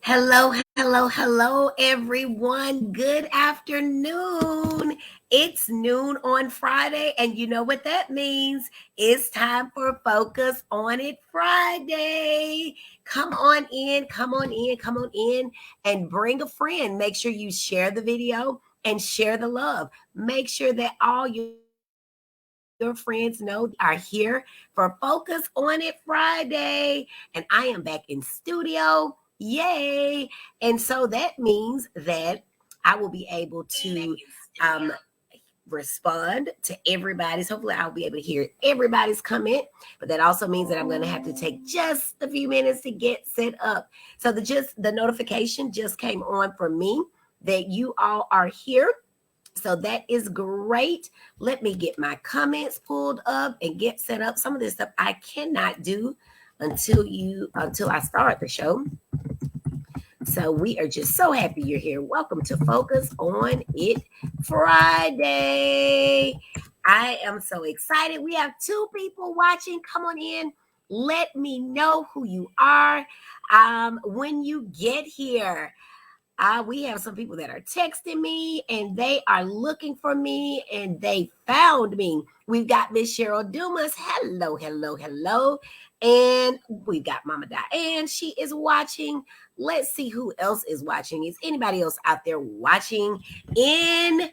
Hello, hello, hello, everyone. Good afternoon. It's noon on Friday, and you know what that means. It's time for Focus on It Friday. Come on in, come on in, come on in, and bring a friend. Make sure you share the video and share the love. Make sure that all your friends know are here for Focus on It Friday. And I am back in studio. Yay. And so that means that I will be able to um, respond to everybody's. Hopefully, I'll be able to hear everybody's comment. But that also means that I'm going to have to take just a few minutes to get set up. So the notification just came on for me that you all are here. So that is great. Let me get my comments pulled up and get set up. Some of this stuff I cannot do until I start the show. So we are just so happy you're here. Welcome to Focus on It Friday. I am so excited. We have two people watching. Come on in. Let me know who you are when you get here. We have some people that are texting me and they are looking for me and they found me. We've got Miss Cheryl Dumas. Hello, hello, hello. And we've got Mama Diane. She is watching. Let's see who else is watching. Is anybody else out there watching in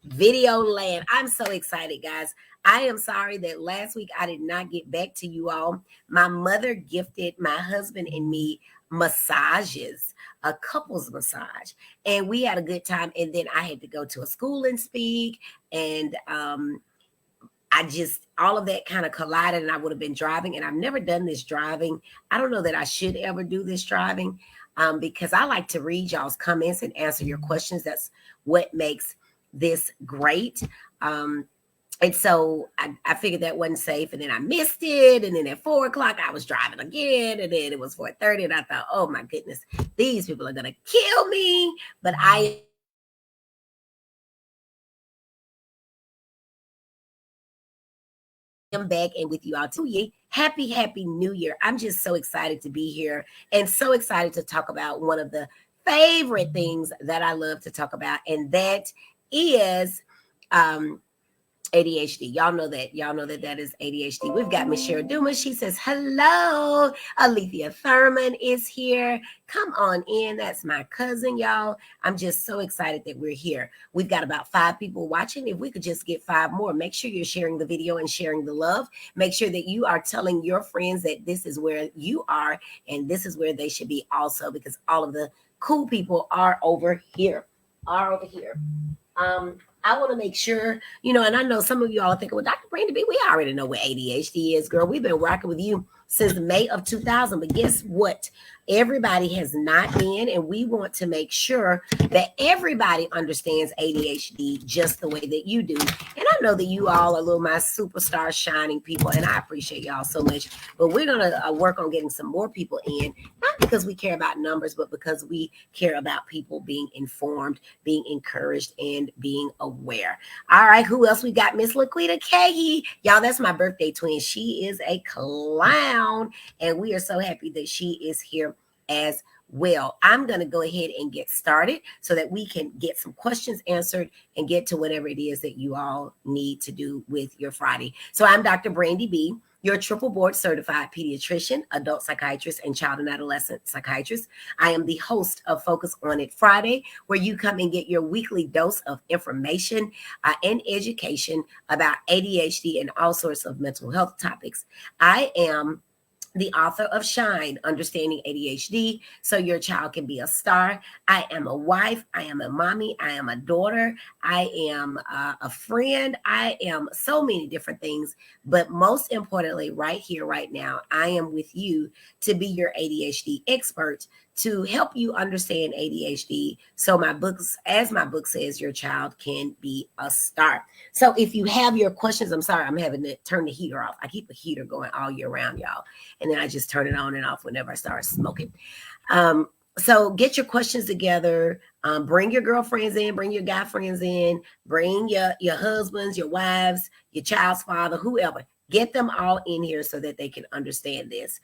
video land? I'm so excited, guys. I am sorry that last week I did not get back to you all. My mother gifted my husband and me massages, a couples massage, and we had a good time. And then I had to go to a school and speak, and I just all of that kind of collided, and I would have been driving, and I've never done this driving. I don't know that I should ever do this driving, because I like to read y'all's comments and answer your questions. That's what makes this great. And so I figured that wasn't safe, and then I missed it. And then at 4 o'clock, I was driving again, and then it was 4:30, and I thought, oh my goodness, these people are gonna kill me. But I am back, and with you all too. Yay! Happy, happy New Year! I'm just so excited to be here, and so excited to talk about one of the favorite things that I love to talk about, and that is ADHD. Y'all know that that is ADHD. We've got Miss Cheryl Dumas. She says, hello. Alethea Thurman is here. Come on in. That's my cousin, y'all. I'm just so excited that we're here. We've got about 5 people watching. If we could just get 5 more, make sure you're sharing the video and sharing the love. Make sure that you are telling your friends that this is where you are and this is where they should be also, because all of the cool people are over here. I want to make sure, and I know some of you all are thinking, well, Dr. Brandy B, we already know what ADHD is, girl. We've been rocking with you since May of 2000. But guess what? Everybody has not been, and we want to make sure that everybody understands ADHD just the way that you do. And I know that you all are little my superstar shining people, and I appreciate y'all so much. But we're going to work on getting some more people in, not because we care about numbers, but because we care about people being informed, being encouraged, and being aware. All right, who else we got? Miss Laquita Cahey. Y'all, that's my birthday twin. She is a clown, and we are so happy that she is here as well. I'm going to go ahead and get started so that we can get some questions answered and get to whatever it is that you all need to do with your Friday. So I'm Dr. Brandy B, your triple board certified pediatrician, adult psychiatrist, and child and adolescent psychiatrist. I am the host of Focus on It Friday, where you come and get your weekly dose of information and education about ADHD and all sorts of mental health topics. I am the author of Shine, Understanding ADHD, so your child can be a star. I am a wife. I am a mommy. I am a daughter. I am a friend. I am so many different things. But most importantly, right here, right now, I am with you to be your ADHD expert, to help you understand ADHD. So my books, as my book says, your child can be a star. So if you have your questions, I'm sorry, I'm having to turn the heater off. I keep a heater going all year round, y'all. And then I just turn it on and off whenever I start smoking. So get your questions together. Bring your girlfriends in, bring your guy friends in, bring your husbands, your wives, your child's father, whoever. Get them all in here so that they can understand this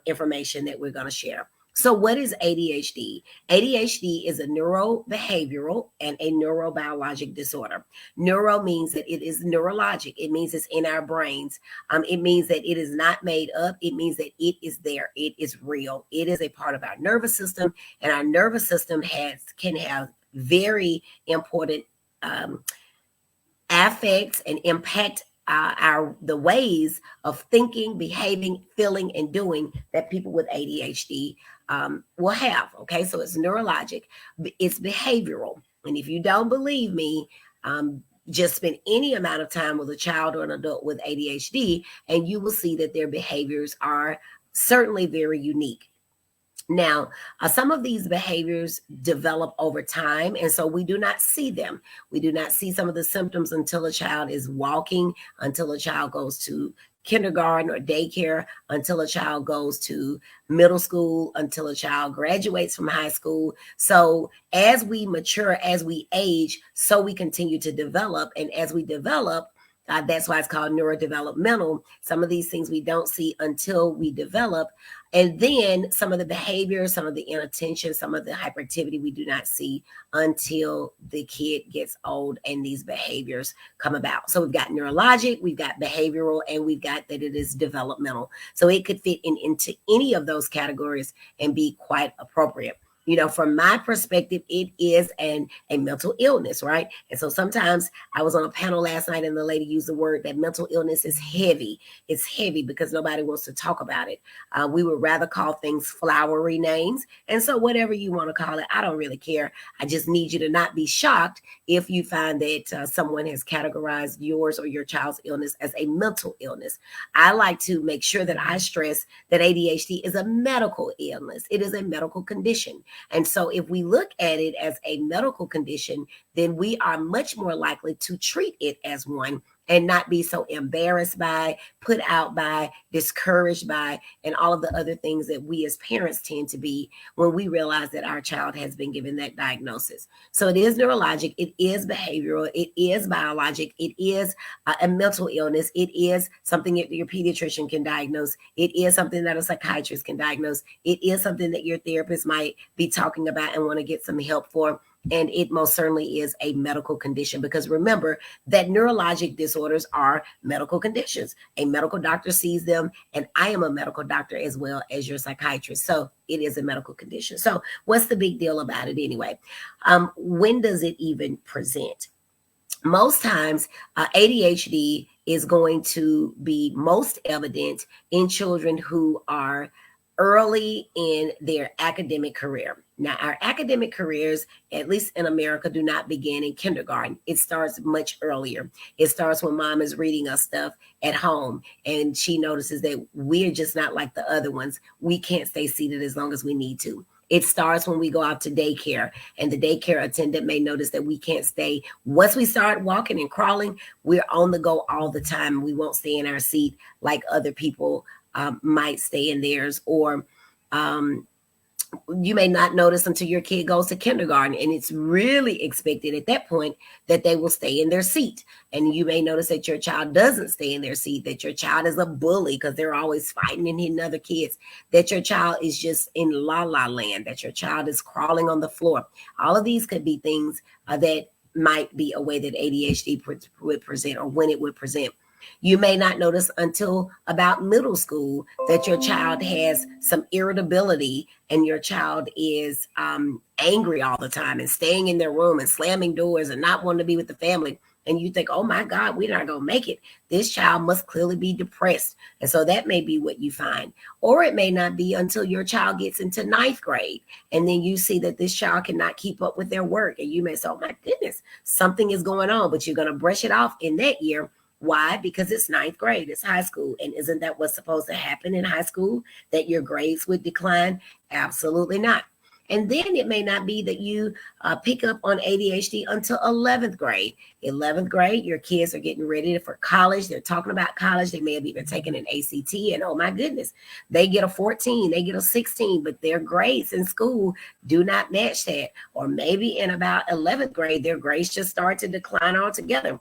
information that we're going to share. So what is ADHD? ADHD is a neurobehavioral and a neurobiologic disorder. Neuro means that it is neurologic. It means it's in our brains. It means that it is not made up. It means that it is there. It is real. It is a part of our nervous system, and our nervous system can have very important affects and impact the ways of thinking, behaving, feeling, and doing that people with ADHD will have. Okay, so it's neurologic, it's behavioral, and if you don't believe me, just spend any amount of time with a child or an adult with ADHD, and you will see that their behaviors are certainly very unique. Now, some of these behaviors develop over time, and so we do not see them. We do not see some of the symptoms until a child is walking, until a child goes to kindergarten or daycare, until a child goes to middle school, until a child graduates from high school. So as we mature, as we age, so we continue to develop. And as we develop, that's why it's called neurodevelopmental. Some of these things we don't see until we develop. And then some of the behavior, some of the inattention, some of the hyperactivity we do not see until the kid gets old and these behaviors come about. So we've got neurologic, we've got behavioral, and we've got that it is developmental. So it could fit into any of those categories and be quite appropriate. You know, from my perspective, it is a mental illness, right? And so sometimes I was on a panel last night and the lady used the word that mental illness is heavy. It's heavy because nobody wants to talk about it. We would rather call things flowery names. And so whatever you want to call it, I don't really care. I just need you to not be shocked if you find that someone has categorized yours or your child's illness as a mental illness. I like to make sure that I stress that ADHD is a medical illness. It is a medical condition. And so if we look at it as a medical condition, then we are much more likely to treat it as one and not be so embarrassed by, put out by, discouraged by, and all of the other things that we as parents tend to be when we realize that our child has been given that diagnosis. So it is neurologic, it is behavioral, it is biologic, it is a mental illness, it is something that your pediatrician can diagnose, it is something that a psychiatrist can diagnose, it is something that your therapist might be talking about and want to get some help for. And it most certainly is a medical condition, because remember that neurologic disorders are medical conditions. A medical doctor sees them, and I am a medical doctor as well as your psychiatrist. So it is a medical condition. So what's the big deal about it anyway? When does it even present? Most times, ADHD is going to be most evident in children who are early in their academic career. Now, our academic careers, at least in America, do not begin in kindergarten. It starts much earlier. It starts when mom is reading us stuff at home and she notices that we're just not like the other ones. We can't stay seated as long as we need to. It starts when we go out to daycare, and the daycare attendant may notice that we can't stay. Once we start walking and crawling, we're on the go all the time. We won't stay in our seat like other people might stay in theirs, or you may not notice until your kid goes to kindergarten, and it's really expected at that point that they will stay in their seat. And you may notice that your child doesn't stay in their seat, that your child is a bully because they're always fighting and hitting other kids, that your child is just in la la land, that your child is crawling on the floor. All of these could be things that might be a way that ADHD would present, or when it would present. You may not notice until about middle school that your child has some irritability and your child is angry all the time and staying in their room and slamming doors and not wanting to be with the family. And you think, oh my God, we're not going to make it. This child must clearly be depressed. And so that may be what you find. Or it may not be until your child gets into ninth grade. And then you see that this child cannot keep up with their work. And you may say, oh my goodness, something is going on. But you're going to brush it off in that year. Why? Because it's ninth grade, it's high school. And isn't that what's supposed to happen in high school? That your grades would decline? Absolutely not. And then it may not be that you pick up on ADHD until 11th grade. 11th grade, your kids are getting ready for college. They're talking about college. They may have even taken an ACT, and oh my goodness, they get a 14, they get a 16, but their grades in school do not match that. Or maybe in about 11th grade, their grades just start to decline altogether.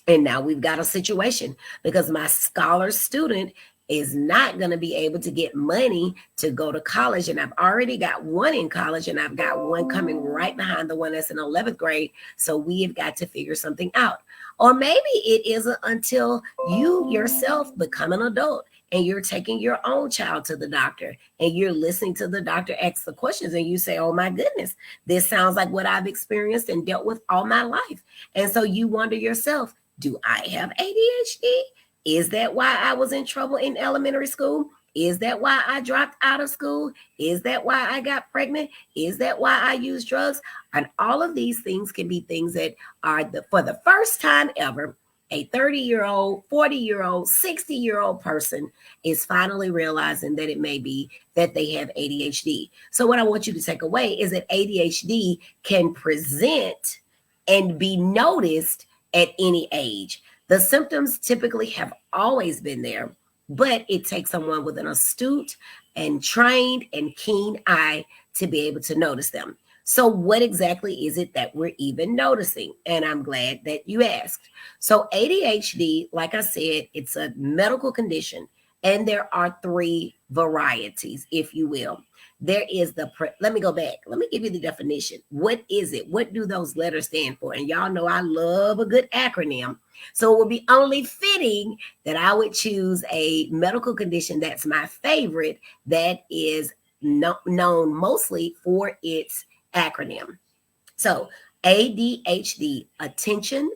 And now we've got a situation because my scholar student is not going to be able to get money to go to college. And I've already got one in college, and I've got one coming right behind the one that's in 11th grade. So we have got to figure something out. Or maybe it isn't until you yourself become an adult and you're taking your own child to the doctor and you're listening to the doctor ask the questions and you say, oh my goodness, this sounds like what I've experienced and dealt with all my life. And so you wonder yourself, do I have ADHD? Is that why I was in trouble in elementary school? Is that why I dropped out of school? Is that why I got pregnant? Is that why I use drugs? And all of these things can be things that are for the first time ever, a 30-year-old, 40-year-old, 60-year-old person is finally realizing that it may be that they have ADHD. So what I want you to take away is that ADHD can present and be noticed at any age. The symptoms typically have always been there, but it takes someone with an astute and trained and keen eye to be able to notice them. So what exactly is it that we're even noticing? And I'm glad that you asked. So ADHD, like I said, it's a medical condition, and there are three varieties, if you will. There is let me go back. Let me give you the definition. What is it? What do those letters stand for? And y'all know I love a good acronym. So it would be only fitting that I would choose a medical condition that's my favorite, that is known mostly for its acronym. So ADHD, attention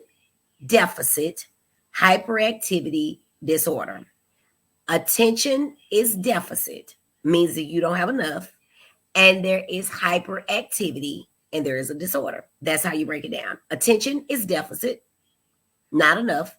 deficit hyperactivity disorder. Attention is deficit, means that you don't have enough, and there is hyperactivity, and there is a disorder. That's how you break it down. Attention is deficit, not enough,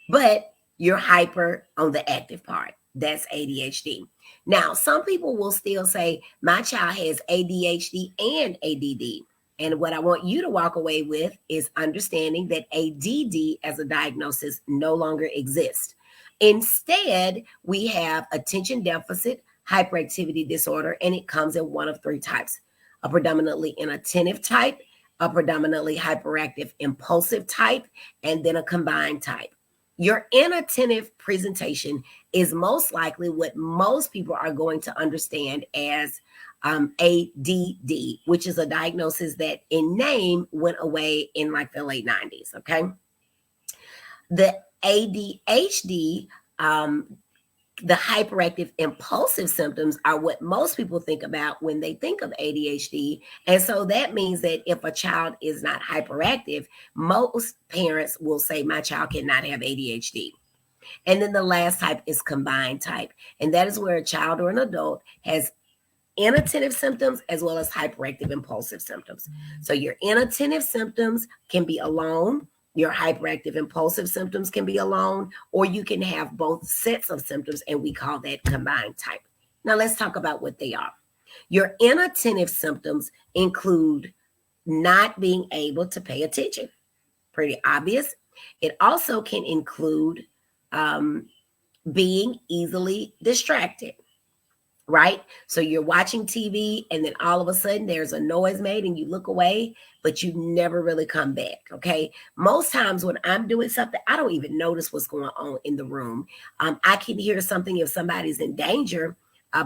but you're hyper on the active part. That's ADHD. Now, some people will still say, my child has ADHD and ADD. And what I want you to walk away with is understanding that ADD as a diagnosis no longer exists. Instead, we have attention deficit hyperactivity disorder, and it comes in one of three types: a predominantly inattentive type, a predominantly hyperactive impulsive type, and then a combined type. Your inattentive presentation is most likely what most people are going to understand as ADD, which is a diagnosis that in name went away in like the late 90s, okay? The ADHD, the hyperactive impulsive symptoms are what most people think about when they think of ADHD. And so that means that if a child is not hyperactive, most parents will say, my child cannot have ADHD. And then the last type is combined type. And that is where a child or an adult has inattentive symptoms as well as hyperactive impulsive symptoms. So your inattentive symptoms can be alone. Your hyperactive impulsive symptoms can be alone, or you can have both sets of symptoms, and we call that combined type. Now let's talk about what they are. Your inattentive symptoms include not being able to pay attention. Pretty obvious. It also can include being easily distracted. Right? So you're watching TV and then all of a sudden there's a noise made and you look away, but you never really come back. Okay. Most times when I'm doing something, I don't even notice what's going on in the room. I can hear something if somebody's in danger,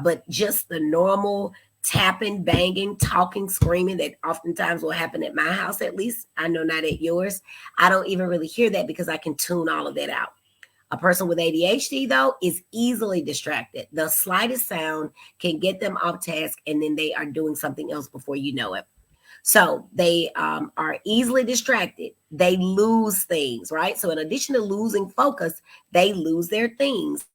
but just the normal tapping, banging, talking, screaming that oftentimes will happen at my house, at least. I know not at yours. I don't even really hear that because I can tune all of that out. A person with ADHD, though, is easily distracted. The slightest sound can get them off task, and then they are doing something else before you know it. So they are easily distracted. They lose things, right? So in addition to losing focus, they lose their things.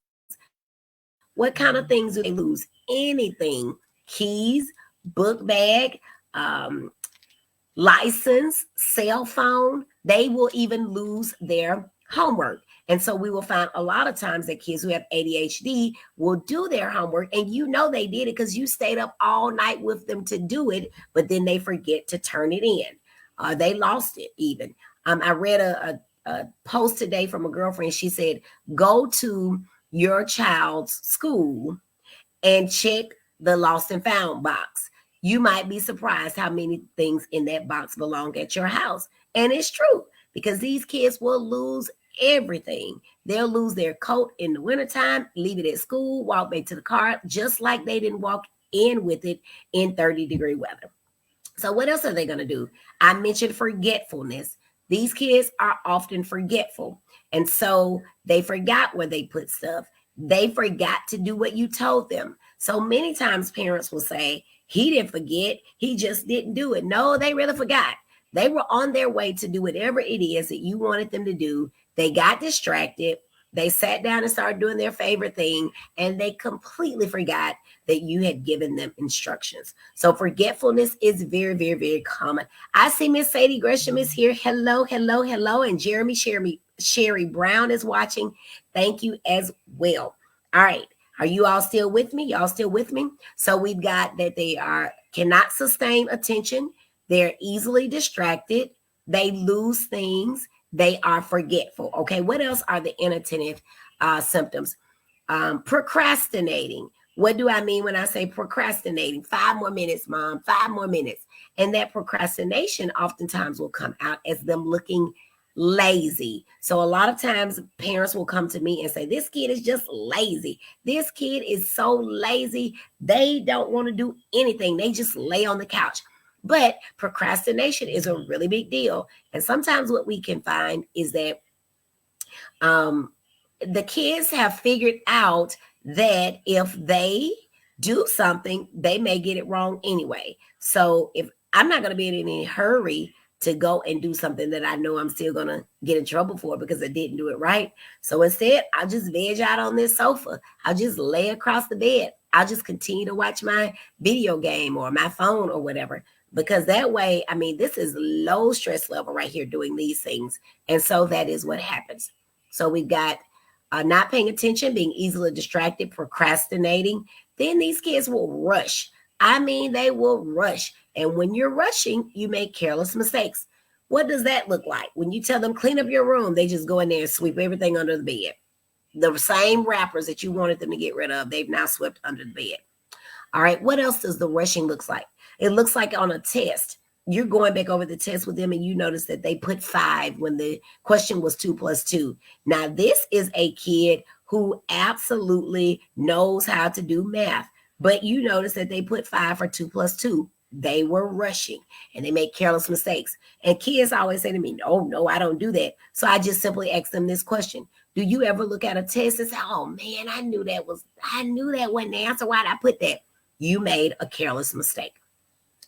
What kind of things do they lose? Anything. Keys, book bag, license, cell phone. They will even lose their homework. And so we will find a lot of times that kids who have ADHD will do their homework, and you know they did it because you stayed up all night with them to do it, but then they forget to turn it in. They lost it even. I read a post today from a girlfriend. She said, go to your child's school and check the lost and found box. You might be surprised how many things in that box belong at your house. And it's true, because these kids will lose everything. They'll lose their coat in the wintertime, leave it at school, walk back to the car, just like they didn't walk in with it in 30-degree weather. So what else are they going to do? I mentioned forgetfulness. These kids are often forgetful. And so they forgot where they put stuff. They forgot to do what you told them. So many times parents will say, he didn't forget, he just didn't do it. No, they really forgot. They were on their way to do whatever it is that you wanted them to do. They got distracted. They sat down and started doing their favorite thing, and they completely forgot that you had given them instructions. So forgetfulness is very, very, very common. I see Miss Sadie Gresham is here. Hello, hello, hello. And Jeremy Sherry Brown is watching. Thank you as well. All right. Are you all still with me? Y'all still with me? So we've got that they cannot sustain attention. They're easily distracted. They lose things. They are forgetful. Okay. What else are the inattentive symptoms? Procrastinating. What do I mean when I say procrastinating? 5 more minutes, mom, 5 more minutes. And that procrastination oftentimes will come out as them looking lazy. So a lot of times parents will come to me and say, this kid is just lazy. This kid is so lazy. They don't want to do anything. They just lay on the couch. But procrastination is a really big deal. And sometimes what we can find is that the kids have figured out that if they do something, they may get it wrong anyway. So if I'm not going to be in any hurry to go and do something that I know I'm still going to get in trouble for because I didn't do it right. So instead, I'll just veg out on this sofa. I'll just lay across the bed. I'll just continue to watch my video game or my phone or whatever. Because that way, I mean, this is low stress level right here doing these things. And so that is what happens. So we've got not paying attention, being easily distracted, procrastinating. Then these kids will rush. I mean, they will rush. And when you're rushing, you make careless mistakes. What does that look like? When you tell them clean up your room, they just go in there and sweep everything under the bed. The same wrappers that you wanted them to get rid of, they've now swept under the bed. All right, what else does the rushing look like? It looks like on a test. You're going back over the test with them and you notice that they put 5 when the question was 2 + 2. Now, this is a kid who absolutely knows how to do math, but you notice that they put 5 for 2 + 2. They were rushing and they make careless mistakes. And kids always say to me, no, I don't do that. So I just simply ask them this question. Do you ever look at a test and say, oh man, I knew that wasn't the answer. Why'd I put that? You made a careless mistake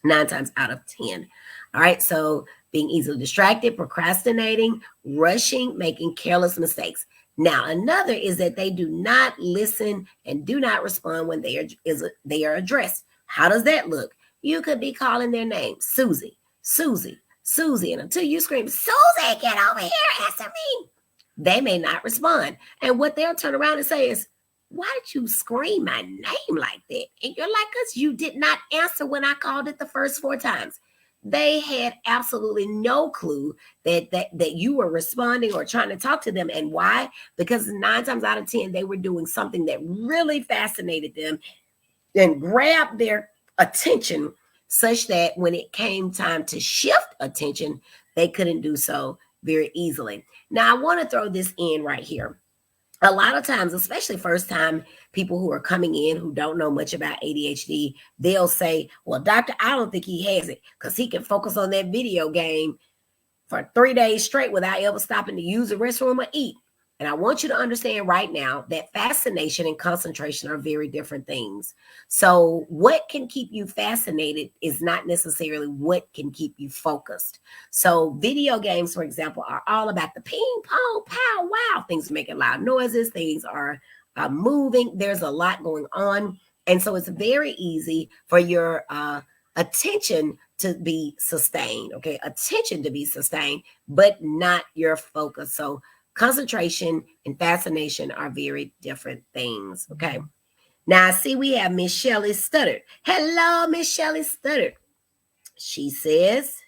9 times out of 10. All right. So being easily distracted, procrastinating, rushing, making careless mistakes. Now, another is that they do not listen and do not respond when they are addressed. How does that look? You could be calling their name, Susie, Susie, Susie. And until you scream, Susie, get over here, answer me, they may not respond. And what they'll turn around and say is, why did you scream my name like that? And you're like, because you did not answer when I called it the first 4 times. They had absolutely no clue that you were responding or trying to talk to them. And why? Because 9 times out of 10, they were doing something that really fascinated them and grabbed their attention such that when it came time to shift attention, they couldn't do so very easily. Now, I want to throw this in right here. A lot of times, especially first time people who are coming in who don't know much about ADHD, they'll say, well, doctor, I don't think he has it because he can focus on that video game for 3 days straight without ever stopping to use the restroom or eat. And I want you to understand right now that fascination and concentration are very different things. So what can keep you fascinated is not necessarily what can keep you focused. So video games, for example, are all about the ping, pong, pow, wow. Things are making loud noises. Things are moving. There's a lot going on. And so it's very easy for your attention to be sustained, okay? Attention to be sustained, but not your focus. So concentration and fascination are very different things, okay? Now, I see we have Miss Shelley Studdard. Hello, Miss Shelley Studdard. She says,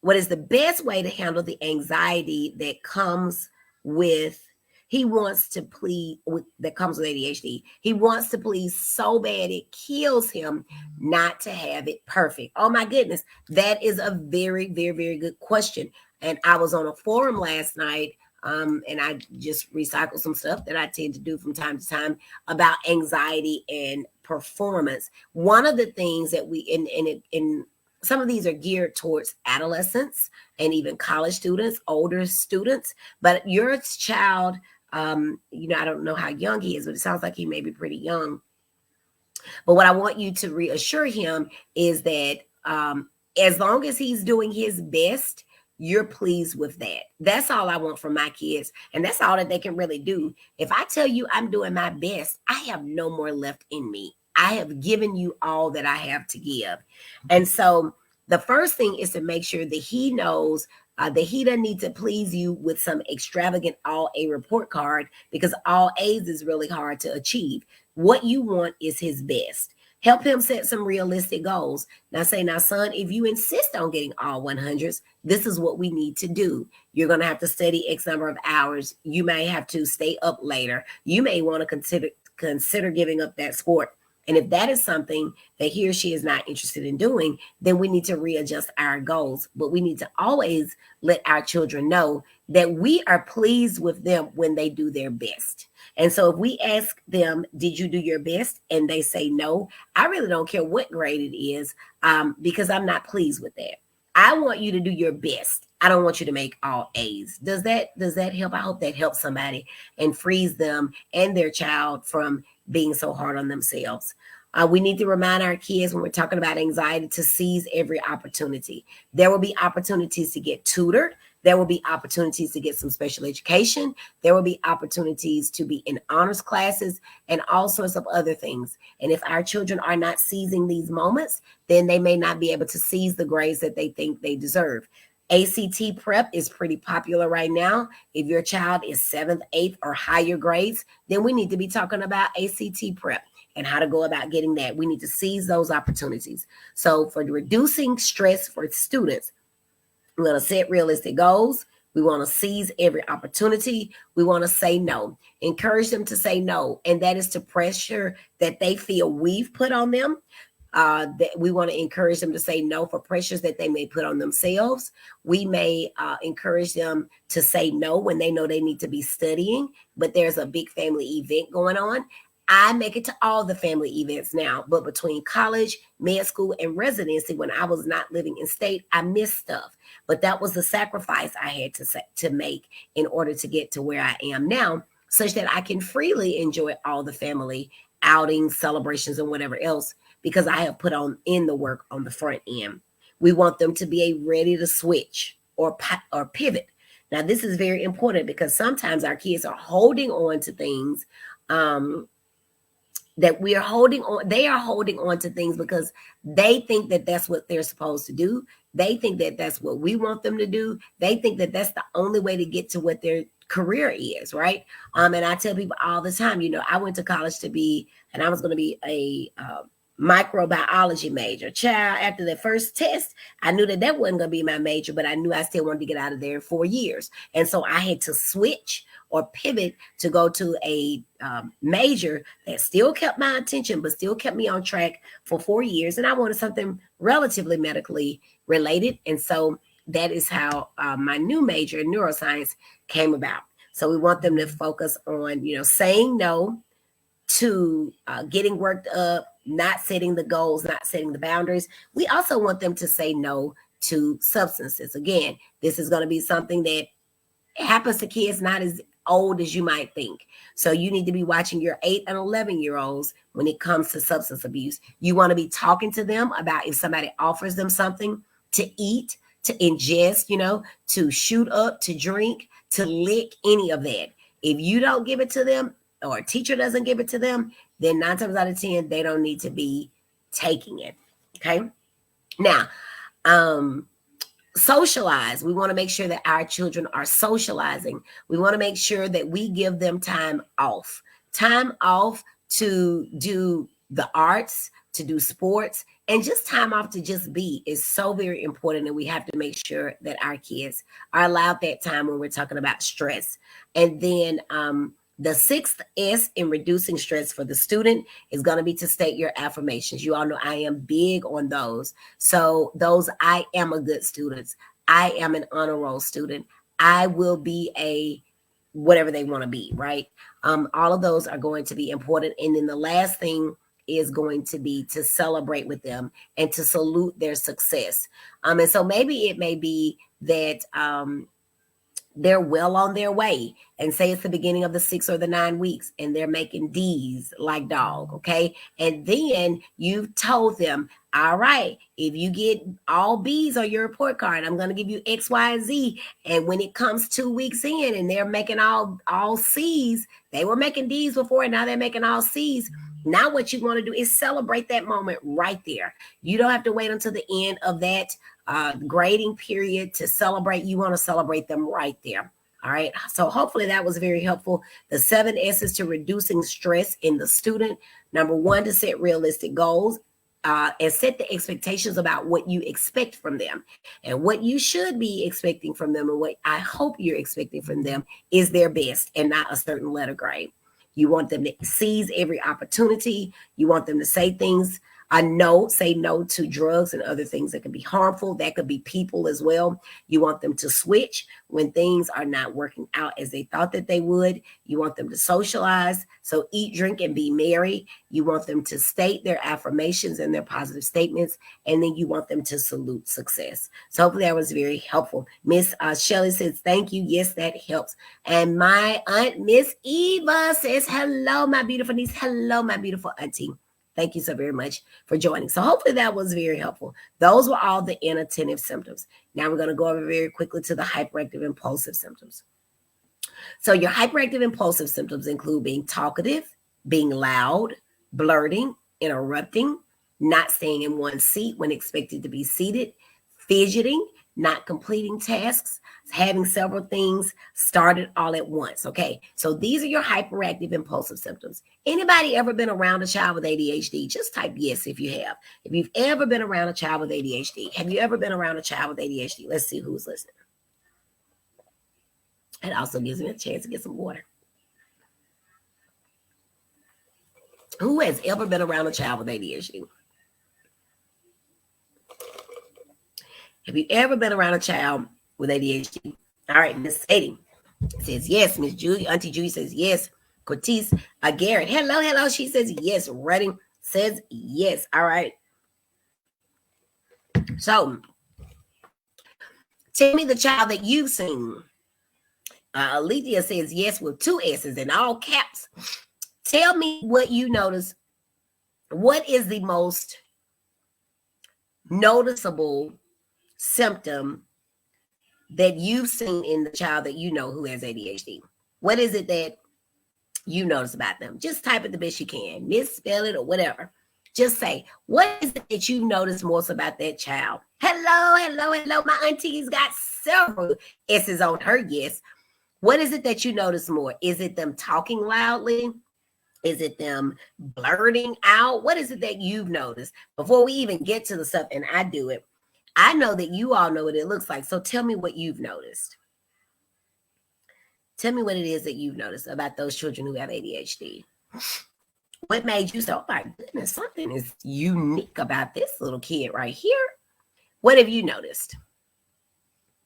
what is the best way to handle the anxiety that comes with that comes with ADHD? He wants to please so bad it kills him not to have it perfect. Oh my goodness, that is a very, very, very good question. And I was on a forum last night And I just recycle some stuff that I tend to do from time to time about anxiety and performance. One of the things that we in some of these are geared towards adolescents and even college students, older students, but your child, I don't know how young he is, but it sounds like he may be pretty young. But what I want you to reassure him is that as long as he's doing his best, you're pleased with that. That's all I want from my kids. And that's all that they can really do. If I tell you I'm doing my best, I have no more left in me. I have given you all that I have to give. And so the first thing is to make sure that he knows that he doesn't need to please you with some extravagant all A report card, because all A's is really hard to achieve. What you want is his best. Help him set some realistic goals. Now say, now son, if you insist on getting all 100s, this is what we need to do. You're going to have to study X number of hours. You may have to stay up later. You may want to consider giving up that sport. And if that is something that he or she is not interested in doing, then we need to readjust our goals. But we need to always let our children know that we are pleased with them when they do their best. And so if we ask them, did you do your best? And they say no, I really don't care what grade it is, because I'm not pleased with that. I want you to do your best. I don't want you to make all A's. Does that help? I hope that helps somebody and frees them and their child from being so hard on themselves. We need to remind our kids when we're talking about anxiety to seize every opportunity. There will be opportunities to get tutored. There will be opportunities to get some special education. There will be opportunities to be in honors classes and all sorts of other things. And if our children are not seizing these moments, then they may not be able to seize the grades that they think they deserve. ACT prep is pretty popular right now. If your child is 7th, 8th, or higher grades, then we need to be talking about ACT prep and how to go about getting that. We need to seize those opportunities. So for reducing stress for students, we're going to set realistic goals. We want to seize every opportunity. We want to say no. Encourage them to say no. And that is to pressure that they feel we've put on them. That we want to encourage them to say no for pressures that they may put on themselves. We may encourage them to say no when they know they need to be studying, but there's a big family event going on. I make it to all the family events now, but between college, med school, and residency, when I was not living in state, I missed stuff. But that was the sacrifice I had to make in order to get to where I am now, such that I can freely enjoy all the family outings, celebrations, and whatever else, because I have put on in the work on the front end. We want them to be ready to switch or pivot. Now, this is very important because sometimes our kids are holding on to things that we are holding on. They are holding on to things because they think that that's what they're supposed to do. They think that that's what we want them to do. They think that that's the only way to get to what their career is, right? And I tell people all the time, I went to college and I was going to be a microbiology major. Child, after the first test, I knew that wasn't going to be my major, but I knew I still wanted to get out of there in 4 years. And so I had to switch or pivot to go to a major that still kept my attention, but still kept me on track for 4 years. And I wanted something relatively medically related. And so that is how my new major in neuroscience came about. So we want them to focus on, saying no to getting worked up, not setting the goals, not setting the boundaries. We also want them to say no to substances. Again, this is going to be something that happens to kids not as old as you might think. So you need to be watching your 8 and 11-year-olds when it comes to substance abuse. You want to be talking to them about if somebody offers them something to eat, to ingest, to shoot up, to drink, to lick, any of that. If you don't give it to them, or a teacher doesn't give it to them, then 9 times out of 10, they don't need to be taking it. Okay. Now, socialize. We want to make sure that our children are socializing. We want to make sure that we give them time off to do the arts, to do sports, and just time off to just be is so very important. And we have to make sure that our kids are allowed that time when we're talking about stress. And then, the 6th S in reducing stress for the student is going to be to state your affirmations. You all know I am big on those. So those, I am a good student. I am an honor roll student. I will be a whatever they want to be, right? All of those are going to be important. And then the last thing is going to be to celebrate with them and to salute their success. And so maybe it may be that they're well on their way, and say it's the beginning of the 6 or the 9 weeks and they're making D's like dog. Okay. And then you've told them, all right, if you get all B's on your report card, I'm going to give you X, Y, and Z. And when it comes 2 weeks in and they're making all C's, they were making D's before and now they're making all C's. Now what you want to do is celebrate that moment right there. You don't have to wait until the end of that grading period to celebrate. You want to celebrate them right there. All right. So hopefully that was very helpful. The 7 S's to reducing stress in the student. Number 1, to set realistic goals. And set the expectations about what you expect from them. And what you should be expecting from them, and what I hope you're expecting from them, is their best and not a certain letter grade. You want them to seize every opportunity. You want them to say things. Say no to drugs and other things that can be harmful. That could be people as well. You want them to switch when things are not working out as they thought that they would. You want them to socialize. So eat, drink, and be merry. You want them to state their affirmations and their positive statements. And then you want them to salute success. So hopefully that was very helpful. Miss Shelley says, thank you. Yes, that helps. And my aunt, Miss Eva, says, hello, my beautiful niece. Hello, my beautiful auntie. Thank you so very much for joining. So hopefully that was very helpful. Those were all the inattentive symptoms. Now we're going to go over very quickly to the hyperactive impulsive symptoms. So your hyperactive impulsive symptoms include being talkative, being loud, blurting, interrupting, not staying in one seat when expected to be seated, fidgeting, not completing tasks, having several things started all at once. Okay, so these are your hyperactive impulsive symptoms. Anybody ever been around a child with ADHD? Just type yes if you have. If you've ever been around a child with ADHD, have you ever been around a child with ADHD? Let's see who's listening. It also gives me a chance to get some water. Who has ever been around a child with ADHD? Have you ever been around a child with ADHD? All right, Miss Sadie says yes. Miss Julie, Auntie Julie says yes. Cortese, Garrett, hello. She says yes. Redding says yes. All right. So, tell me the child that you've seen. Alethea says yes with 2 S's in all caps. Tell me what you notice. What is the most noticeable symptom that you've seen in the child that you know who has ADHD? What is it that you notice about them? Just type it the best you can, misspell it or whatever. Just say, what is it that you notice most about that child? Hello. My auntie's got several S's on her yes. What is it that you notice more? Is it them talking loudly? Is it them blurting out? What is it that you've noticed? Before we even get to the stuff, and I do it, I know that you all know what it looks like. So tell me what you've noticed. Tell me what it is that you've noticed about those children who have ADHD. What made you say, oh my goodness, something is unique about this little kid right here? What have you noticed?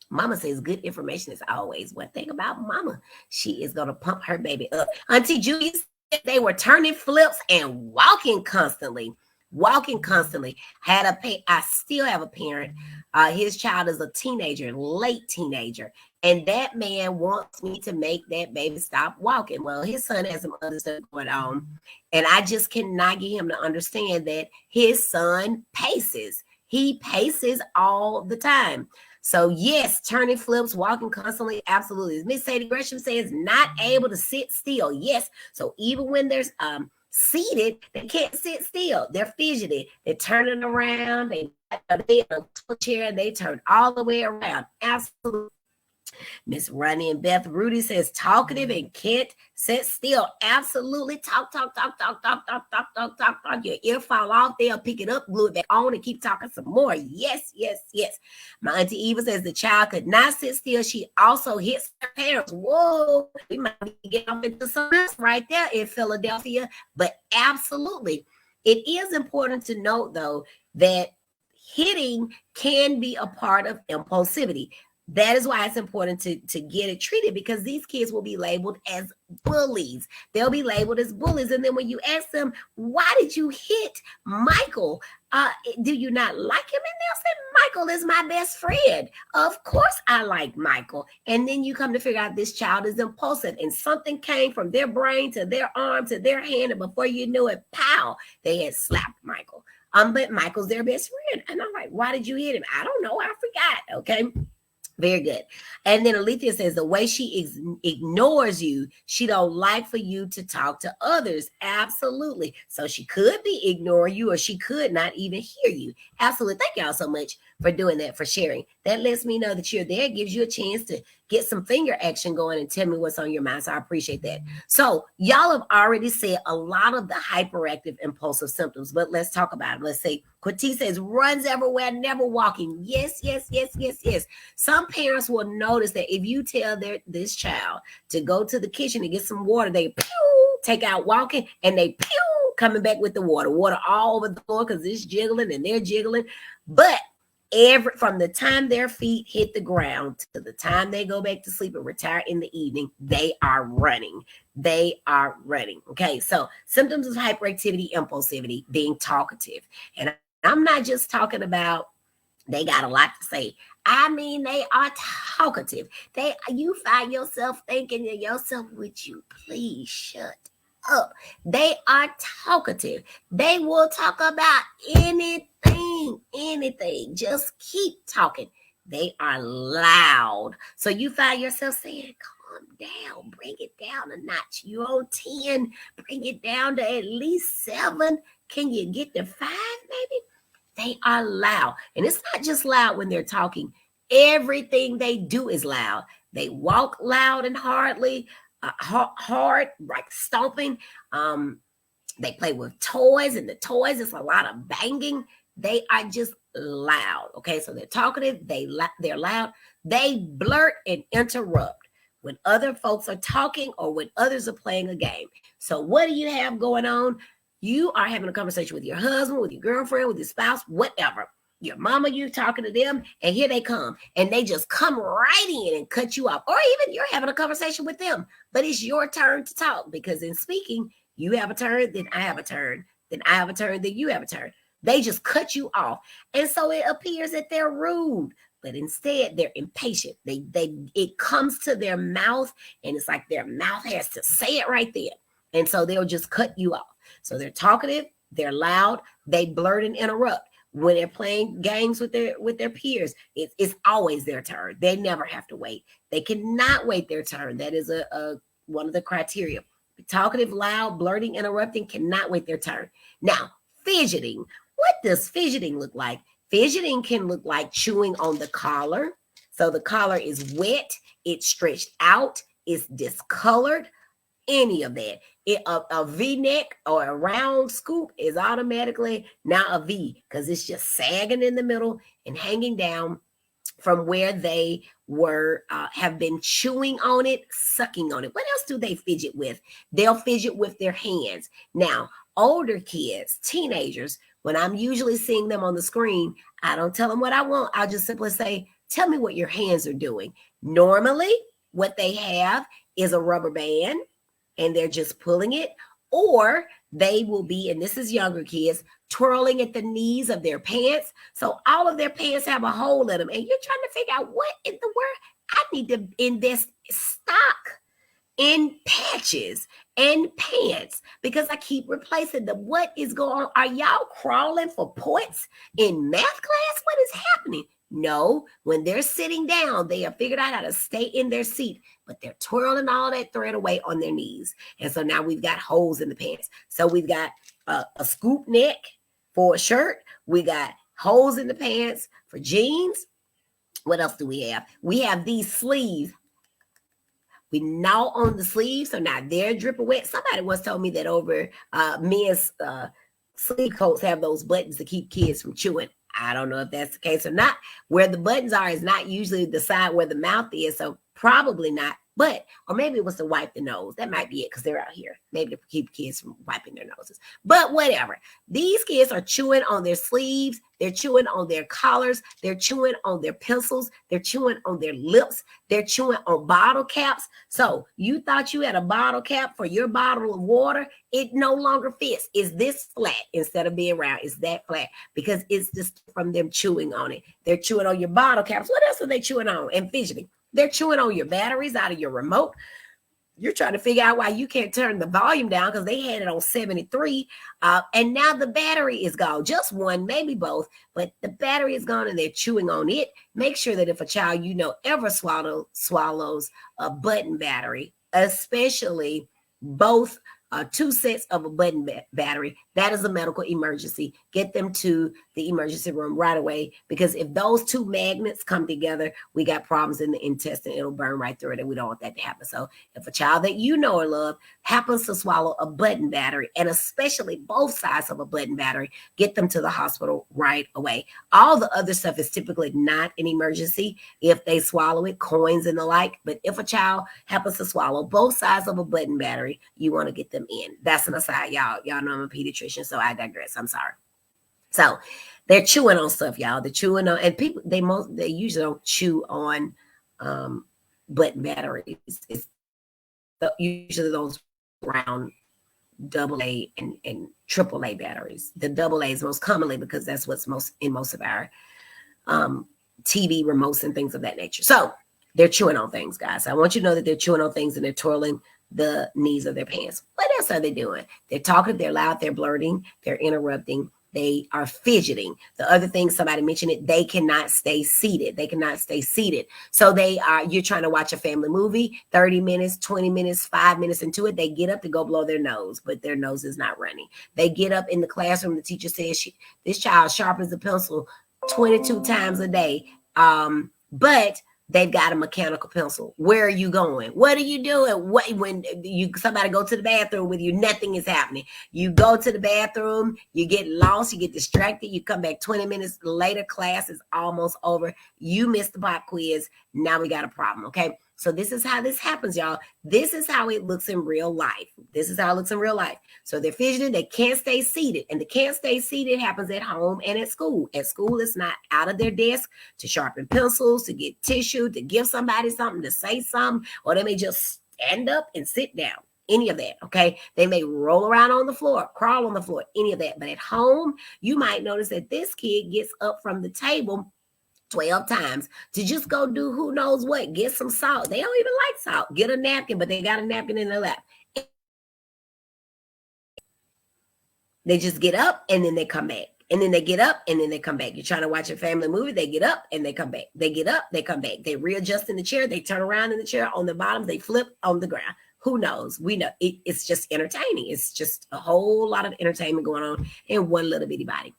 Mama says good information is always one thing about Mama. She is going to pump her baby up. Auntie Julie said they were turning flips and walking constantly. I still have a parent. His child is a teenager, late teenager. And that man wants me to make that baby stop walking. Well, his son has some other stuff going on. And I just cannot get him to understand that his son paces. He paces all the time. So yes, turning flips, walking constantly, absolutely. Miss Sadie Gresham says not able to sit still. Yes. So even when there's seated, they can't sit still. They're fidgety. They're turning around. They in a chair. They turn all the way around. Absolutely. Miss Ronnie and Beth Rudy says talkative and can't sit still. Absolutely. Talk. Your ear fall off. They'll pick it up, glue it back on, and keep talking some more. Yes. My auntie Eva says the child could not sit still. She also hits her parents. Whoa, we might be getting off into some mess right there in Philadelphia. But absolutely, it is important to note though that hitting can be a part of impulsivity. That is why it's important to get it treated, because these kids will be labeled as bullies. They'll be labeled as bullies. And then when you ask them, why did you hit Michael? Do you not like him? And they'll say, Michael is my best friend. Of course I like Michael. And then you come to figure out this child is impulsive, and something came from their brain to their arm to their hand. And before you knew it, pow, they had slapped Michael. But Michael's their best friend. And I'm like, why did you hit him? I don't know. I forgot. Okay. Very good. And then Alethea says the way she ignores you, she don't like for you to talk to others. Absolutely. So she could be ignoring you, or she could not even hear you. Absolutely. Thank y'all so much for doing that, for sharing. That lets me know that you're there, gives you a chance to get some finger action going and tell me what's on your mind. So I appreciate that. So y'all have already said a lot of the hyperactive impulsive symptoms, but let's talk about it. Let's say Quatie says runs everywhere, never walking. Yes, yes, yes, yes, yes. Some parents will notice that if you tell this child to go to the kitchen and get some water, they pew, take out walking, and they pew, coming back with the water all over the floor because it's jiggling and they're jiggling. But from the time their feet hit the ground to the time they go back to sleep and retire in the evening, they are running. They are running. Okay, so symptoms of hyperactivity, impulsivity, being talkative. And I'm not just talking about they got a lot to say. I mean, they are talkative. You find yourself thinking to yourself, would you please shut up? They are talkative. They will talk about anything. Just keep talking. They are loud. So you find yourself saying, calm down, bring it down a notch. You on 10, bring it down to at least 7. Can you get to 5 maybe? They are loud. And it's not just loud when they're talking. Everything they do is loud. They walk loud and hard, like stomping. They play with toys, and the toys, it's a lot of banging. They are just loud. Okay, so they're talkative. They're loud. They blurt and interrupt when other folks are talking or when others are playing a game. So what do you have going on? You are having a conversation with your husband, with your girlfriend, with your spouse, whatever. Your mama, you talking to them, and here they come. And they just come right in and cut you off. Or even you're having a conversation with them. But it's your turn to talk, because in speaking, you have a turn, then I have a turn. Then I have a turn, then you have a turn. They just cut you off. And so it appears that they're rude. But instead, they're impatient. It comes to their mouth, and it's like their mouth has to say it right there. And so they'll just cut you off. So they're talkative, they're loud, they blurt and interrupt. When they're playing games with their peers, it's always their turn. They never have to wait. They cannot wait their turn. That is one of the criteria. Talkative, loud, blurting, interrupting, cannot wait their turn. Now, fidgeting. What does fidgeting look like? Fidgeting can look like chewing on the collar. So the collar is wet, it's stretched out, it's discolored. Any of that. A V-neck or a round scoop is automatically now a V, because it's just sagging in the middle and hanging down from where they have been chewing on it, sucking on it. What else do they fidget with? They'll fidget with their hands. Now, older kids, teenagers, when I'm usually seeing them on the screen, I don't tell them what I want. I'll just simply say, tell me what your hands are doing. Normally, what they have is a rubber band, and they're just pulling it, or they will be, and this is younger kids, twirling at the knees of their pants. So all of their pants have a hole in them, and you're trying to figure out what in the world. I need to invest stock in patches and pants because I keep replacing them. What is going on? Are y'all crawling for points in math class? What is happening? No, when they're sitting down, they have figured out how to stay in their seat, but they're twirling all that thread away on their knees. And so now we've got holes in the pants. So we've got a scoop neck for a shirt. We got holes in the pants for jeans. What else do we have? We have these sleeves. We gnaw on the sleeves, so now they're dripping wet. Somebody once told me that over men's sleeve coats have those buttons to keep kids from chewing. I don't know if that's the case or not. Where the buttons are is not usually the side where the mouth is, so probably not or maybe it was to wipe the nose. That might be it because they're out here. Maybe to keep kids from wiping their noses. But whatever. These kids are chewing on their sleeves. They're chewing on their collars. They're chewing on their pencils. They're chewing on their lips. They're chewing on bottle caps. So you thought you had a bottle cap for your bottle of water. It no longer fits. Is this flat instead of being round? Is that flat? Because it's just from them chewing on it. They're chewing on your bottle caps. What else are they chewing on? And fidgeting. They're chewing on your batteries out of your remote. You're trying to figure out why you can't turn the volume down because they had it on 73. And now the battery is gone. Just one, maybe both, but the battery is gone and they're chewing on it. Make sure that if a child ever swallows a button battery, especially both two sets of a button battery, that is a medical emergency. Get them to the emergency room right away, because if those two magnets come together, we got problems in the intestine. It'll burn right through it, and we don't want that to happen. So if a child that you know or love happens to swallow a button battery, and especially both sides of a button battery, get them to the hospital right away. All the other stuff is typically not an emergency if they swallow it, coins and the like. But if a child happens to swallow both sides of a button battery, you want to get them in. That's an aside, y'all. Y'all know I'm a pediatrician, so I digress. I'm sorry. So they're chewing on stuff, y'all. They're chewing on, and people, they usually don't chew on button batteries. It's usually those round AA and AAA batteries. The AA is most commonly because that's what's most of our TV remotes and things of that nature. So they're chewing on things, guys. I want you to know that they're chewing on things and they're twirling the knees of their pants. What else are they doing? They're talking, they're loud, they're blurting, they're interrupting, they are fidgeting. The other thing, somebody mentioned it, they cannot stay seated. They cannot stay seated. So you're trying to watch a family movie, 30 minutes, 20 minutes, 5 minutes into it, they get up to go blow their nose, but their nose is not running. They get up in the classroom, the teacher says this child sharpens the pencil 22 times a day, but they've got a mechanical pencil. Where are you going? What are you doing? When somebody go to the bathroom with you, nothing is happening. You go to the bathroom, you get lost, you get distracted, you come back 20 minutes later, class is almost over. You missed the pop quiz. Now we got a problem, okay? So this is how this happens, y'all. This is how it looks in real life. This is how it looks in real life. So they're fidgeting, they can't stay seated. And the can't stay seated happens at home and at school. At school, it's not out of their desk to sharpen pencils, to get tissue, to give somebody something, to say something, or they may just stand up and sit down. Any of that, okay? They may roll around on the floor, crawl on the floor, any of that. But at home, you might notice that this kid gets up from the table 12 times to just go do who knows what, get some salt. They don't even like salt. Get a napkin, but they got a napkin in their lap. They just get up and then they come back. And then they get up and then they come back. You're trying to watch a family movie. They get up and they come back. They get up, they come back. They readjust in the chair. They turn around in the chair. On the bottom, they flip on the ground. Who knows? We know it's just entertaining. It's just a whole lot of entertainment going on in one little bitty body.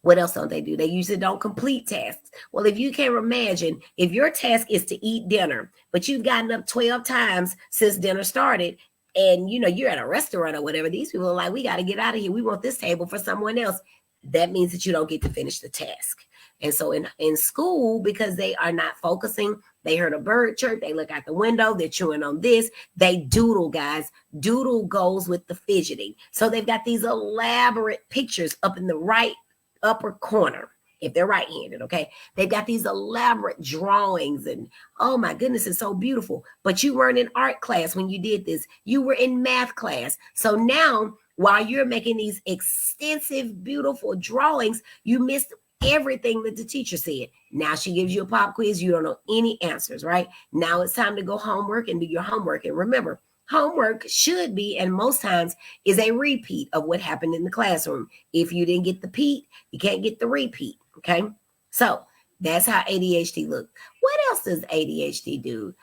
What else don't they do? They usually don't complete tasks. Well, if you can imagine, if your task is to eat dinner, but you've gotten up 12 times since dinner started, and you're at a restaurant or whatever, these people are like, we got to get out of here. We want this table for someone else. That means that you don't get to finish the task. And so in school, because they are not focusing, they heard a bird chirp, they look out the window, they're chewing on this, they doodle, guys. Doodle goes with the fidgeting. So they've got these elaborate pictures up in the right upper corner, if they're right-handed, okay? They've got these elaborate drawings, and oh my goodness, it's so beautiful. But you weren't in art class when you did this. You were in math class. So now, while you're making these extensive, beautiful drawings, you missed everything that the teacher said. Now she gives you a pop quiz. You don't know any answers, right? Now it's time to go homework and do your homework. And remember, homework should be, and most times, is a repeat of what happened in the classroom. If you didn't get the peat, you can't get the repeat, okay? So that's how ADHD looks. What else does ADHD do?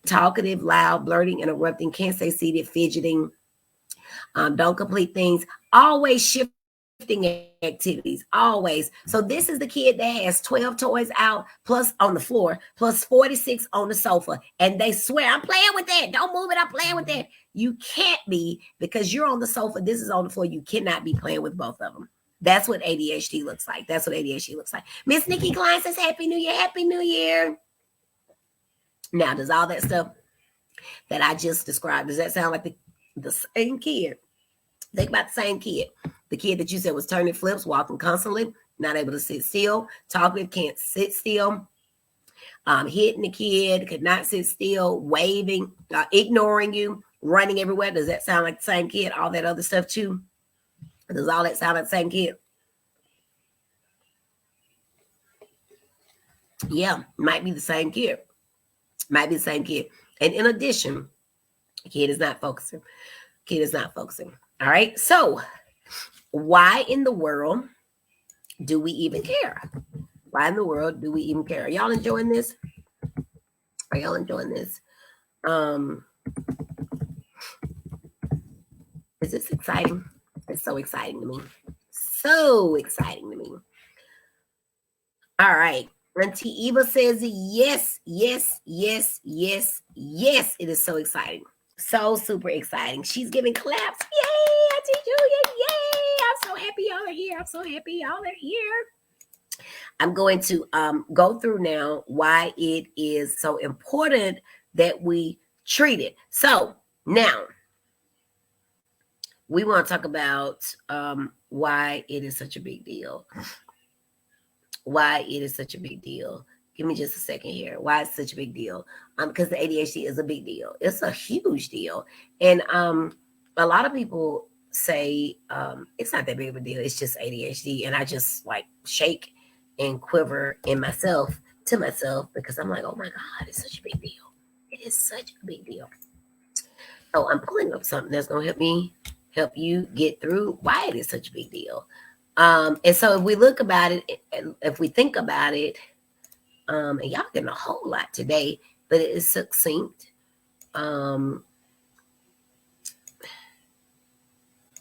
Talkative, loud, blurting, interrupting, can't stay seated, fidgeting, don't complete things, always shifting activities, always. So this is the kid that has 12 toys out plus on the floor, plus 46 on the sofa, and they swear, I'm playing with that, don't move it, I'm playing with that. You can't be, because you're on the sofa, this is on the floor. You cannot be playing with both of them. That's what ADHD looks like. That's what ADHD looks like. Miss Nikki Klein says, Happy New Year. Happy New Year. Now, does all that stuff that I just described, does that sound like the same kid? Think about the same kid. The kid that you said was turning flips, walking constantly, not able to sit still, talking, can't sit still, hitting the kid, could not sit still, waving, ignoring you, running everywhere. Does that sound like the same kid? All that other stuff too? Does all that sound like the same kid? Yeah, might be the same kid. Might be the same kid. And in addition, kid is not focusing. Kid is not focusing. All right. So why in the world do we even care? Why in the world do we even care? Are y'all enjoying this? Are y'all enjoying this? Is this exciting? It's so exciting to me. So exciting to me. All right. Auntie Eva says yes, yes, yes, yes, yes. It is so exciting. So super exciting. She's giving claps. Yay, Auntie Julia. Yay. I'm so happy y'all are here. I'm so happy y'all are here. I'm going to go through now why it is so important that we treat it. So now we want to talk about why it is such a big deal. Why it is such a big deal. Give me just a second here. Why it's such a big deal? Because the ADHD is a big deal. It's a huge deal. And a lot of people say it's not that big of a deal. It's just ADHD. And I just like shake and quiver in myself to myself because I'm like, oh my God, it's such a big deal. It is such a big deal. So I'm pulling up something that's going to help you get through why it is such a big deal. And so if we look about it, if we think about it, and y'all getting a whole lot today, but it is succinct. Let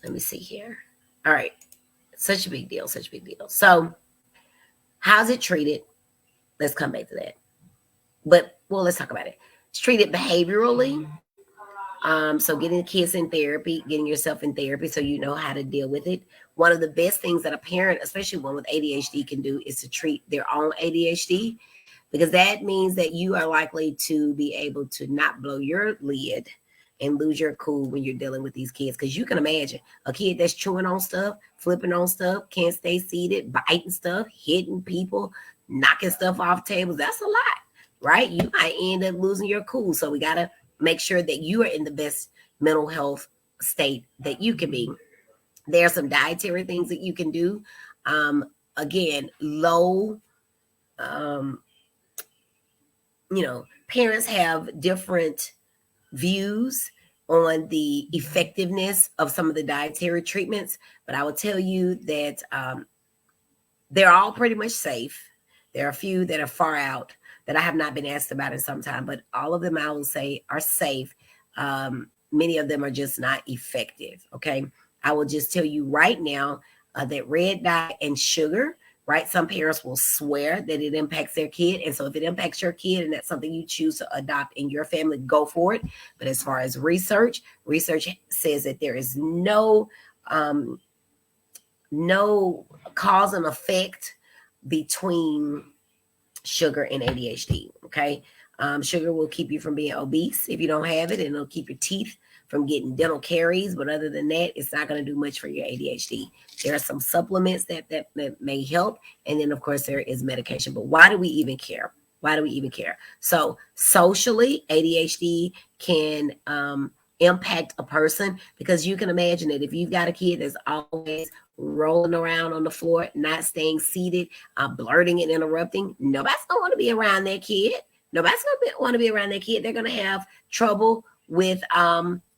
me see here. All right. Such a big deal, such a big deal. So how's it treated? Let's come back to that. But, well, let's talk about it. It's treated behaviorally. So getting the kids in therapy, getting yourself in therapy so you know how to deal with it. One of the best things that a parent, especially one with ADHD, can do is to treat their own ADHD, because that means that you are likely to be able to not blow your lid and lose your cool when you're dealing with these kids. Because you can imagine a kid that's chewing on stuff, flipping on stuff, can't stay seated, biting stuff, hitting people, knocking stuff off tables. That's a lot, right? You might end up losing your cool. So we got to make sure that you are in the best mental health state that you can be. There are some dietary things that you can do. Again, low, parents have different views on the effectiveness of some of the dietary treatments, but I will tell you that they're all pretty much safe. There are a few that are far out that I have not been asked about in some time, but all of them I will say are safe. Many of them are just not effective. Okay. I will just tell you right now that red dye and sugar, right? Some parents will swear that it impacts their kid. And so if it impacts your kid and that's something you choose to adopt in your family, go for it. But as far as research says that there is no cause and effect between sugar and ADHD. Okay. Sugar will keep you from being obese if you don't have it, and it'll keep your teeth from getting dental caries. But other than that, it's not going to do much for your ADHD. There are some supplements that may help. And then, of course, there is medication. But why do we even care? Why do we even care? So socially, ADHD can impact a person, because you can imagine that if you've got a kid that's always rolling around on the floor, not staying seated, blurting and interrupting, nobody's going to want to be around that kid. Nobody's going to want to be around that kid. They're going to have trouble with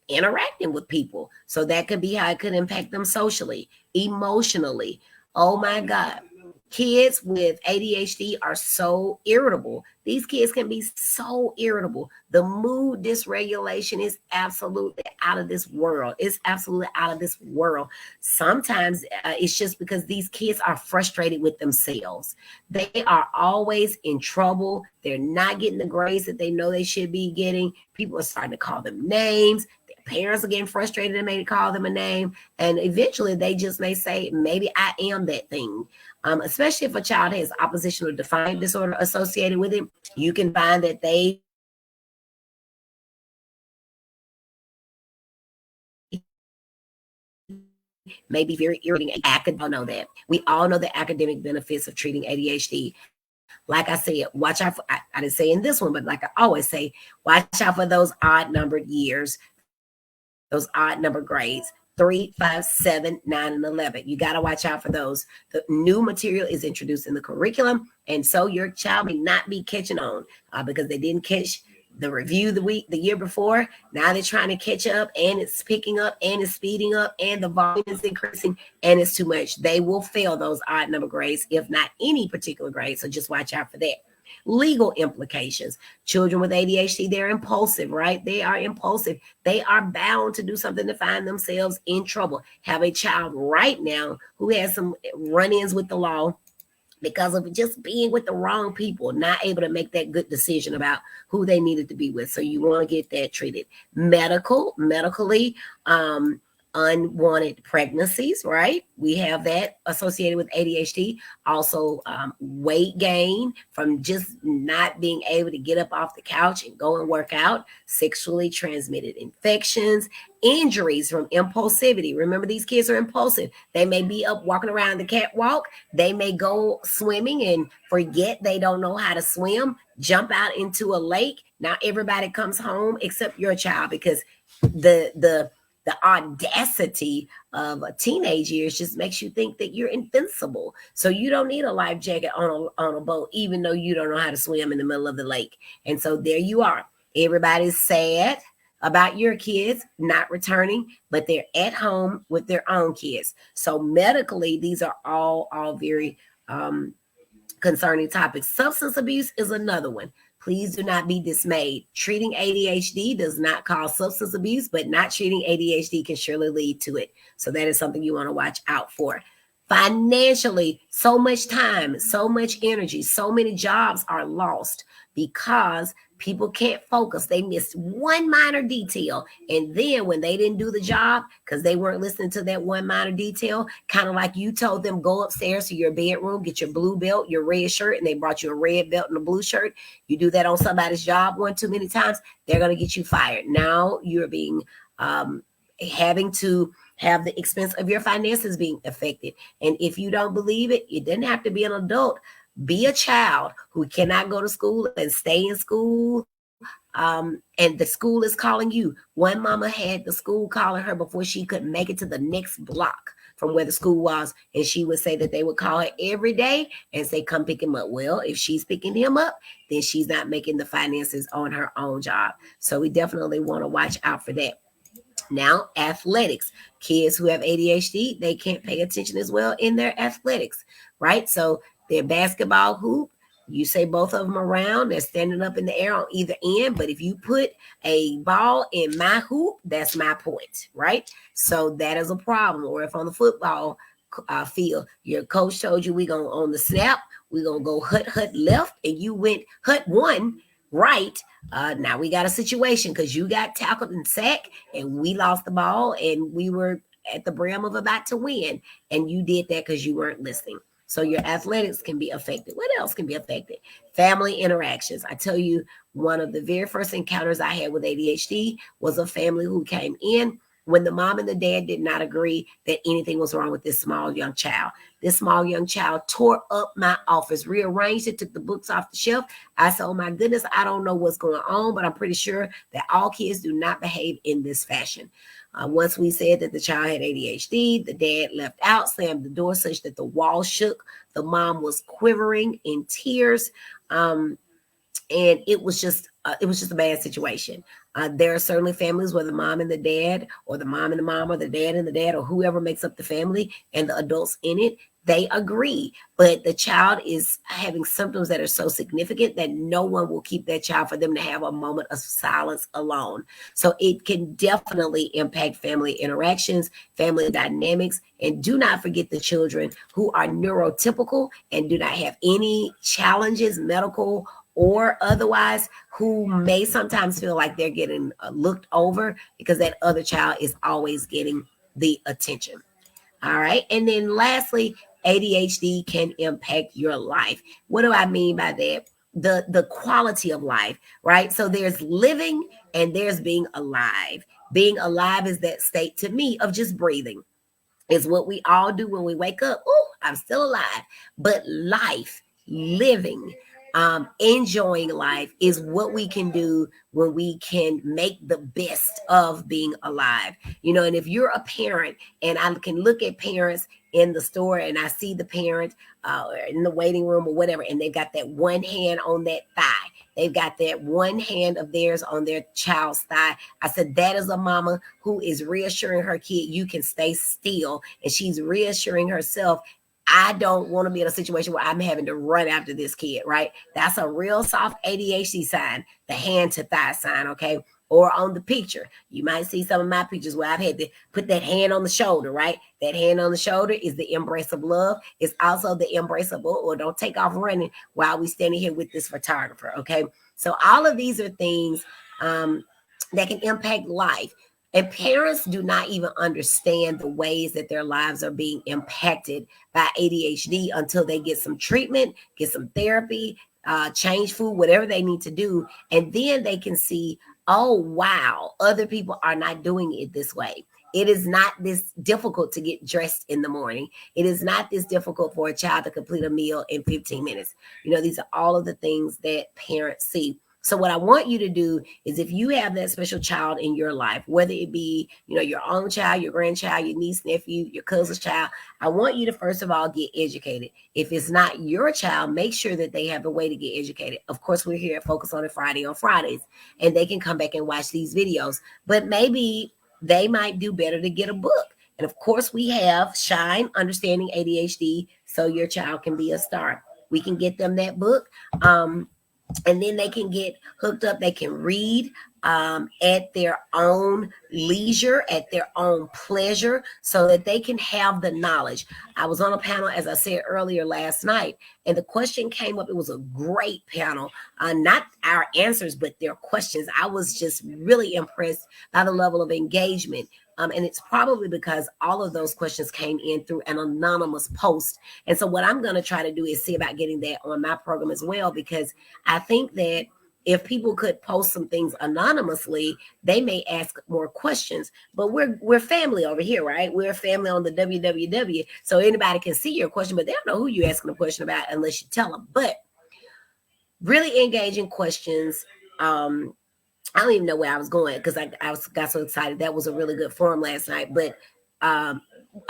interacting with people. So that could be how it could impact them socially, emotionally. Oh my God. Kids with ADHD are so irritable. These kids can be so irritable. The mood dysregulation is absolutely out of this world. It's absolutely out of this world. Sometimes it's just because these kids are frustrated with themselves. They are always in trouble. They're not getting the grades that they know they should be getting. People are starting to call them names. Parents are getting frustrated and maybe call them a name. And eventually they just may say, maybe I am that thing. Especially if a child has oppositional defiant disorder associated with it, you can find that they may be very irritating. All know that. We all know the academic benefits of treating ADHD. Like I said, watch out for, I didn't say in this one, but like I always say, watch out for those odd numbered years, those odd number grades, 3, 5, 7, 9, and 11. You got to watch out for those. The new material is introduced in the curriculum, and so your child may not be catching on because they didn't catch the review the year before. Now they're trying to catch up, and it's picking up, and it's speeding up, and the volume is increasing, and it's too much. They will fail those odd number grades, if not any particular grade. So just watch out for that. Legal implications. Children with ADHD, they're impulsive, right? They are impulsive. They are bound to do something to find themselves in trouble. Have a child right now who has some run-ins with the law because of just being with the wrong people, not able to make that good decision about who they needed to be with. So you want to get that treated. Medically, unwanted pregnancies, right? We have that associated with ADHD. Also, weight gain from just not being able to get up off the couch and go and work out, sexually transmitted infections, injuries from impulsivity. Remember, these kids are impulsive. They may be up walking around the catwalk. They may go swimming and forget they don't know how to swim, jump out into a lake. Now everybody comes home except your child, because the audacity of a teenage years just makes you think that you're invincible. So you don't need a life jacket on a boat, even though you don't know how to swim in the middle of the lake. And so there you are. Everybody's sad about your kids not returning, but they're at home with their own kids. So medically, these are all very concerning topics. Substance abuse is another one. Please do not be dismayed. Treating ADHD does not cause substance abuse, but not treating ADHD can surely lead to it. So that is something you want to watch out for. Financially, so much time, so much energy, so many jobs are lost because people can't focus. They missed one minor detail. And then when they didn't do the job because they weren't listening to that one minor detail, kind of like you told them, go upstairs to your bedroom, get your blue belt, your red shirt, and they brought you a red belt and a blue shirt. You do that on somebody's job one too many times, they're going to get you fired. Now you're being having to have the expense of your finances being affected. And if you don't believe it, you didn't have to be an adult. Be a child who cannot go to school and stay in school. And the school is calling you. One mama had the school calling her before she could make it to the next block from where the school was. And she would say that they would call her every day and say, come pick him up. Well, if she's picking him up, then she's not making the finances on her own job. So we definitely want to watch out for that. Now, athletics. Kids who have ADHD, they can't pay attention as well in their athletics, right? So their basketball hoop, you say both of them around, they're standing up in the air on either end. But if you put a ball in my hoop, that's my point, right? So that is a problem. Or if on the football field, your coach told you we're going to, on the snap, we're going to go hut left, and you went hut one right. Now we got a situation because you got tackled and sacked and we lost the ball and we were at the brim of about to win. And you did that because you weren't listening. So your athletics can be affected. What else can be affected? Family interactions. I tell you, one of the very first encounters I had with ADHD was a family who came in when the mom and the dad did not agree that anything was wrong with this small young child. This small young child tore up my office, rearranged it, took the books off the shelf. I said, oh my goodness, I don't know what's going on, but I'm pretty sure that all kids do not behave in this fashion. Once we said that the child had ADHD, the dad left out, slammed the door such that the wall shook. The mom was quivering in tears. And it was just a bad situation. There are certainly families where the mom and the dad, or the mom and the mom, or the dad and the dad, or whoever makes up the family and the adults in it, they agree. But the child is having symptoms that are so significant that no one will keep that child for them to have a moment of silence alone. So it can definitely impact family interactions, family dynamics, and do not forget the children who are neurotypical and do not have any challenges, medical or otherwise, who may sometimes feel like they're getting looked over because that other child is always getting the attention. All right. And then lastly, ADHD can impact your life. What do I mean by that? The quality of life, right? So there's living and there's being alive. Being alive is that state to me of just breathing. is what we all do when we wake up. Oh, I'm still alive. But life, living, enjoying life is what we can do when we can make the best of being alive. And if you're a parent, and I can look at parents in the store and I see the parent in the waiting room or whatever, and they've got that one hand on that thigh. They've got that one hand of theirs on their child's thigh. I said, that is a mama who is reassuring her kid, you can stay still. And she's reassuring herself, I don't want to be in a situation where I'm having to run after this kid, right? That's a real soft ADHD sign, the hand to thigh sign, okay? Or on the picture, you might see some of my pictures where I've had to put that hand on the shoulder, right? That hand on the shoulder is the embrace of love. It's also the embrace of, or don't take off running while we standing here with this photographer, okay? So all of these are things that can impact life. And parents do not even understand the ways that their lives are being impacted by ADHD until they get some treatment, get some therapy, change food, whatever they need to do. And then they can see, oh, wow, other people are not doing it this way. It is not this difficult to get dressed in the morning. It is not this difficult for a child to complete a meal in 15 minutes. These are all of the things that parents see. So what I want you to do is, if you have that special child in your life, whether it be, your own child, your grandchild, your niece, nephew, your cousin's child, I want you to first of all get educated. If it's not your child, make sure that they have a way to get educated. Of course, we're here at Focus on It Friday on Fridays, and they can come back and watch these videos. But maybe they might do better to get a book. And of course, we have Shine, Understanding ADHD, so your child can be a star. We can get them that book. And then they can get hooked up. They can read at their own leisure, at their own pleasure, so that they can have the knowledge. I was on a panel, as I said earlier, last night, and the question came up. It was a great panel, not our answers, but their questions. I was just really impressed by the level of engagement. And it's probably because all of those questions came in through an anonymous post. And so what I'm going to try to do is see about getting that on my program as well, because I think that if people could post some things anonymously, they may ask more questions. But we're family over here, right? We're family on the WWW. So anybody can see your question, but they don't know who you're asking a question about unless you tell them. But really engaging questions. I don't even know where I was going, because I got so excited. That was a really good forum last night. But I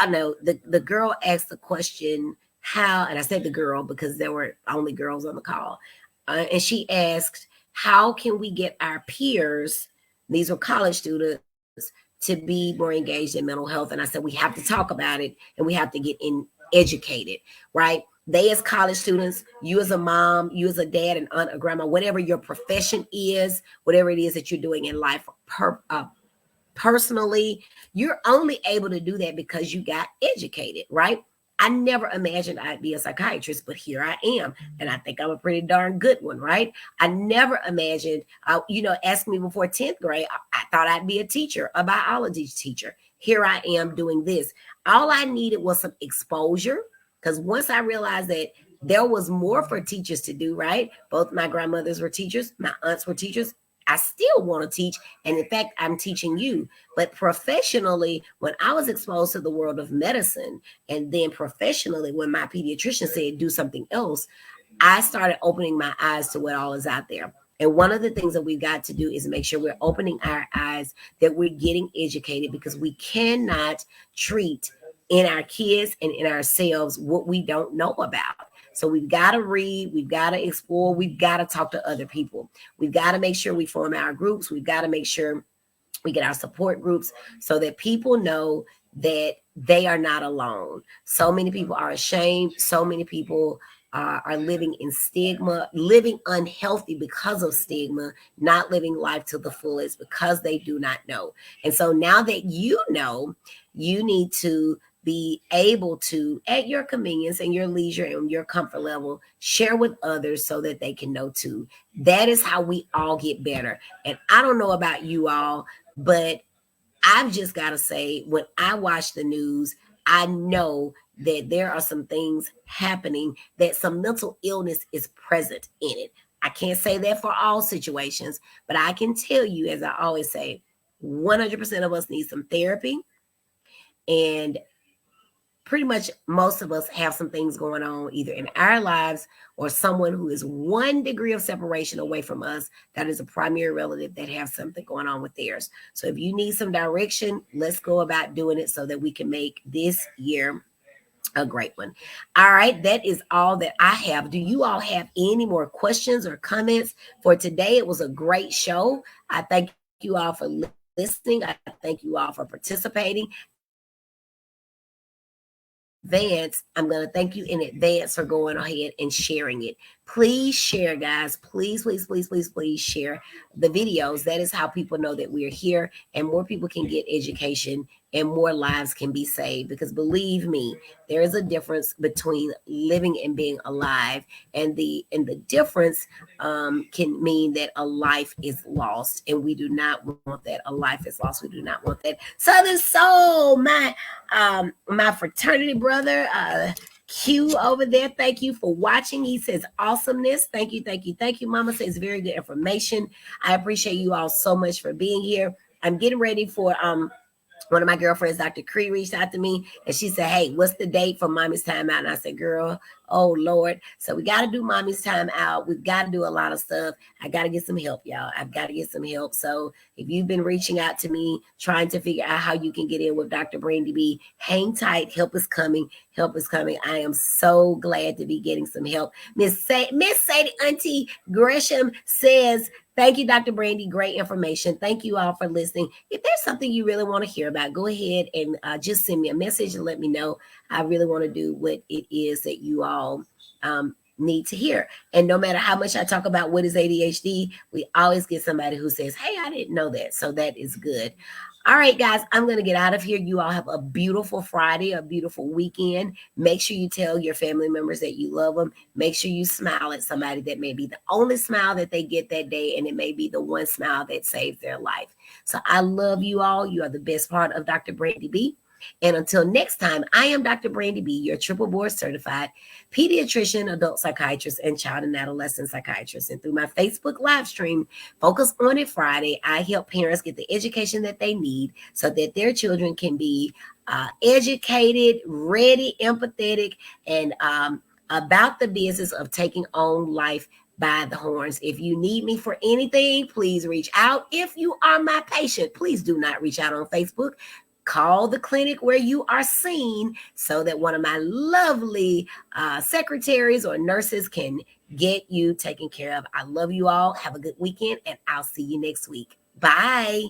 know the girl asked the question, how, and I said the girl because there were only girls on the call. And she asked, how can we get our peers, these were college students, to be more engaged in mental health? And I said, we have to talk about it, and we have to get educated, right? They as college students, you as a mom, you as a dad, an aunt, a grandma, whatever your profession is, whatever it is that you're doing in life personally, you're only able to do that because you got educated, right? I never imagined I'd be a psychiatrist, but here I am. And I think I'm a pretty darn good one, right? I never imagined, ask me before 10th grade, I thought I'd be a teacher, a biology teacher. Here I am doing this. All I needed was some exposure, because once I realized that there was more for teachers to do, right? Both my grandmothers were teachers, my aunts were teachers. I still want to teach. And in fact, I'm teaching you. But professionally, when I was exposed to the world of medicine, and then professionally, when my pediatrician said do something else, I started opening my eyes to what all is out there. And one of the things that we've got to do is make sure we're opening our eyes, that we're getting educated, because we cannot treat in our kids and in ourselves what we don't know about. So we've got to read, we've got to explore, we've got to talk to other people. We've got to make sure we form our groups. We've got to make sure we get our support groups, so that people know that they are not alone. So many people are ashamed. So many people are living in stigma, living unhealthy because of stigma, not living life to the fullest because they do not know. And so now that you know, you need to be able to, at your convenience and your leisure and your comfort level, share with others so that they can know too. That is how we all get better. And I don't know about you all, but I've just got to say, when I watch the news, I know that there are some things happening, that some mental illness is present in it. I can't say that for all situations, but I can tell you, as I always say, 100% of us need some therapy. And pretty much most of us have some things going on either in our lives or someone who is 1 degree of separation away from us that is a primary relative that have something going on with theirs. So if you need some direction, let's go about doing it so that we can make this year a great one. All right, that is all that I have. Do you all have any more questions or comments for today? It was a great show. I thank you all for listening. I thank you all for participating. I'm going to thank you in advance for going ahead and sharing it. Please share, guys. Please, please, please, please, please share the videos. That is how people know that we're here and more people can get education and more lives can be saved. Because believe me, there is a difference between living and being alive, and the difference can mean that a life is lost, and we do not want that. A life is lost. We do not want that. Southern Soul, my fraternity brother, Q over there. Thank you for watching. He says awesomeness. Thank you, thank you, thank you. Mama says very good information. I appreciate you all so much for being here. I'm getting ready for one of my girlfriends, Dr. Cree, reached out to me and she said, hey, what's the date for Mommy's Time Out? And I said, girl, oh Lord. So we got to do Mommy's Time Out. We've got to do a lot of stuff. I got to get some help, y'all. I've got to get some help. So if you've been reaching out to me, trying to figure out how you can get in with Dr. Brandy B, hang tight. Help is coming. Help is coming. I am so glad to be getting some help. Miss Sadie Auntie Gresham says, thank you, Dr. Brandy. Great information. Thank you all for listening. If there's something you really want to hear about, go ahead and just send me a message and let me know. I really want to do what it is that you all need to hear. And no matter how much I talk about what is ADHD, we always get somebody who says, hey, I didn't know that. So that is good. All right, guys, I'm going to get out of here. You all have a beautiful Friday, a beautiful weekend. Make sure you tell your family members that you love them. Make sure you smile at somebody. That may be the only smile that they get that day, and it may be the one smile that saves their life. So I love you all. You are the best part of Dr. Brandy B. And until next time, I am Dr. Brandy B., your triple board certified pediatrician, adult psychiatrist, and child and adolescent psychiatrist. And through my Facebook live stream, Focus on It Friday, I help parents get the education that they need so that their children can be educated, ready, empathetic, and about the business of taking on life by the horns. If you need me for anything, please reach out. If you are my patient, please do not reach out on Facebook. Call the clinic where you are seen so that one of my lovely secretaries or nurses can get you taken care of. I love you all. Have a good weekend, and I'll see you next week. Bye.